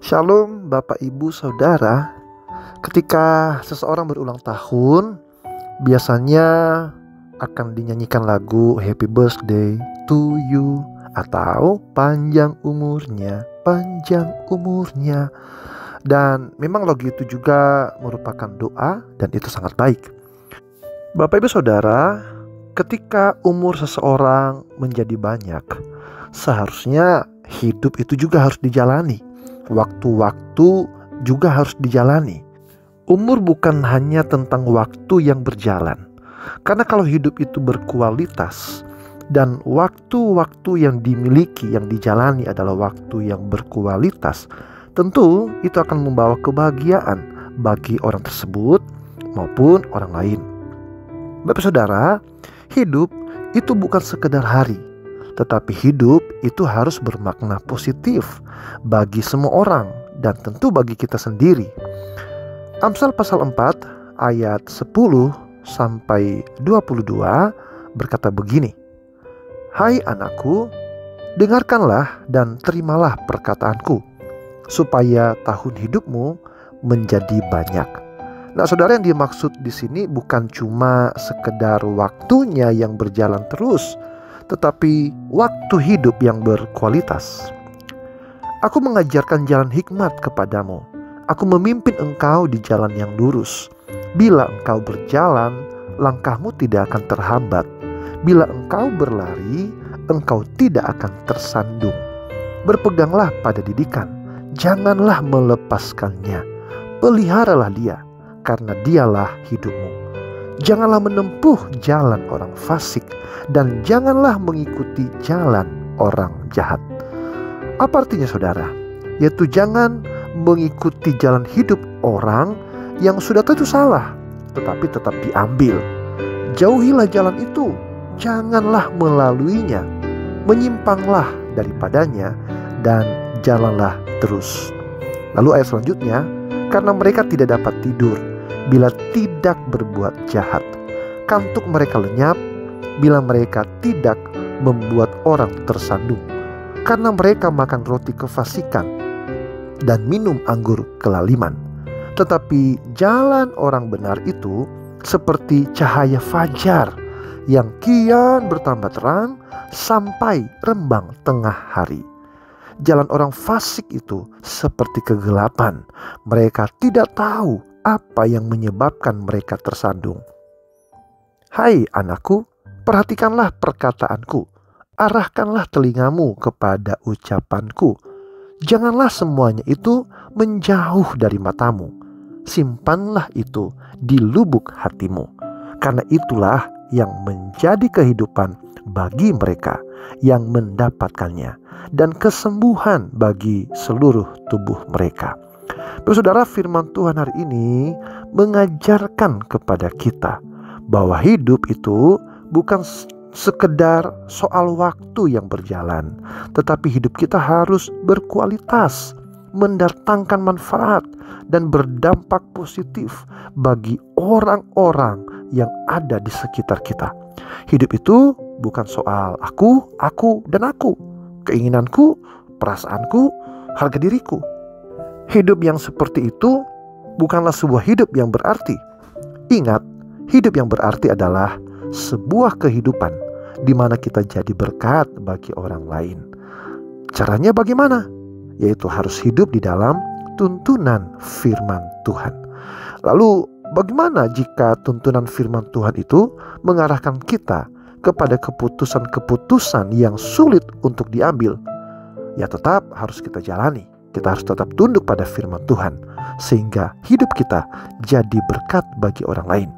Shalom Bapak Ibu Saudara. Ketika seseorang berulang tahun, biasanya akan dinyanyikan lagu Happy Birthday to you atau panjang umurnya, panjang umurnya. Dan memang lagu itu juga merupakan doa dan itu sangat baik. Bapak Ibu Saudara, ketika umur seseorang menjadi banyak, seharusnya hidup itu juga harus dijalani. Waktu-waktu juga harus dijalani. Umur bukan hanya tentang waktu yang berjalan. Karena kalau hidup itu berkualitas dan waktu-waktu yang dimiliki, yang dijalani adalah waktu yang berkualitas, tentu itu akan membawa kebahagiaan bagi orang tersebut maupun orang lain. Bapak Saudara, hidup itu bukan sekedar hari, tetapi hidup itu harus bermakna positif bagi semua orang dan tentu bagi kita sendiri. Amsal pasal 4 ayat 10 sampai 22 berkata begini. Hai anakku, dengarkanlah dan terimalah perkataanku, supaya tahun hidupmu menjadi banyak. Nah, saudara, yang dimaksud di sini bukan cuma sekedar waktunya yang berjalan terus, tetapi waktu hidup yang berkualitas. Aku mengajarkan jalan hikmat kepadamu. Aku memimpin engkau di jalan yang lurus. Bila engkau berjalan, langkahmu tidak akan terhambat. Bila engkau berlari, engkau tidak akan tersandung. Berpeganglah pada didikan, janganlah melepaskannya. Peliharalah dia, karena dialah hidupmu. Janganlah menempuh jalan orang fasik, dan janganlah mengikuti jalan orang jahat. Apa artinya saudara? Yaitu jangan mengikuti jalan hidup orang yang sudah tentu salah, tetapi tetap diambil. Jauhilah jalan itu, janganlah melaluinya. Menyimpanglah daripadanya dan jalanlah terus. Lalu ayat selanjutnya, karena mereka tidak dapat tidur bila tidak berbuat jahat. Kantuk mereka lenyap bila mereka tidak membuat orang tersandung. Karena mereka makan roti kefasikan dan minum anggur kelaliman. Tetapi jalan orang benar itu seperti cahaya fajar yang kian bertambah terang sampai rembang tengah hari. Jalan orang fasik itu seperti kegelapan. Mereka tidak tahu apa yang menyebabkan mereka tersandung. Hai anakku, perhatikanlah perkataanku. Arahkanlah telingamu kepada ucapanku. Janganlah semuanya itu menjauh dari matamu. Simpanlah itu di lubuk hatimu. Karena itulah yang menjadi kehidupan bagi mereka yang mendapatkannya, dan kesembuhan bagi seluruh tubuh mereka. Saudara, firman Tuhan hari ini mengajarkan kepada kita bahwa hidup itu bukan sekedar soal waktu yang berjalan, tetapi hidup kita harus berkualitas, mendatangkan manfaat dan berdampak positif bagi orang-orang yang ada di sekitar kita. Hidup itu bukan soal aku, dan aku, keinginanku, perasaanku, harga diriku. Hidup yang seperti itu bukanlah sebuah hidup yang berarti. Ingat, hidup yang berarti adalah sebuah kehidupan di mana kita jadi berkat bagi orang lain. Caranya bagaimana? Yaitu harus hidup di dalam tuntunan firman Tuhan. Lalu bagaimana jika tuntunan firman Tuhan itu mengarahkan kita kepada keputusan-keputusan yang sulit untuk diambil? Ya, tetap harus kita jalani. Kita harus tetap tunduk pada firman Tuhan, sehingga hidup kita jadi berkat bagi orang lain.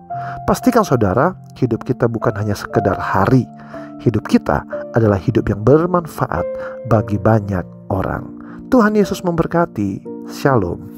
Pastikan saudara, hidup kita bukan hanya sekedar hari. Hidup kita adalah hidup yang bermanfaat bagi banyak orang. Tuhan Yesus memberkati. Shalom.